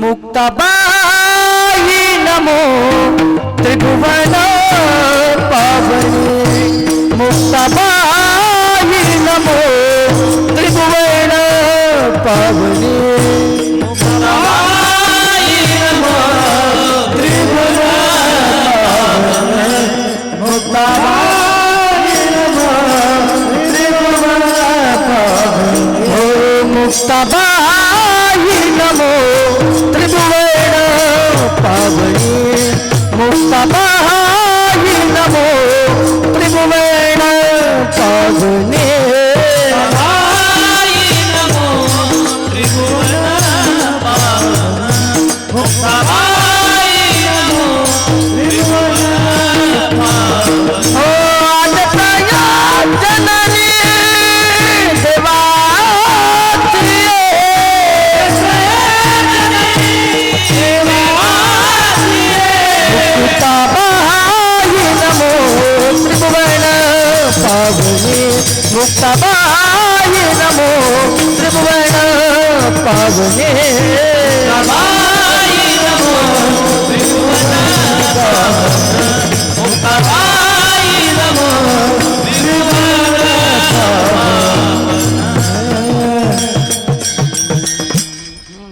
मुक्ताबाई नमो त्रिभुवन पावनी मुक्ताबाई नमो त्रिभुवन पावनी मुक्ताबाई नमो त्रिभुवन पावनी मुक्ताबाई नमो त्रिभुवन पावनी हो मुक्ताबाई नमो त्रिभुवन पावनी मुक्ताबाई नमो त्रिभुवन पावनी नमो त्रिभुवन पावनी मुक्ताबाई नमो त्रिभुवन पावनी हो आदतया जननी मुक्ताबाई नमो त्रिभुवन पावनी मुक्ताबाई नमो त्रिभुवन पावनी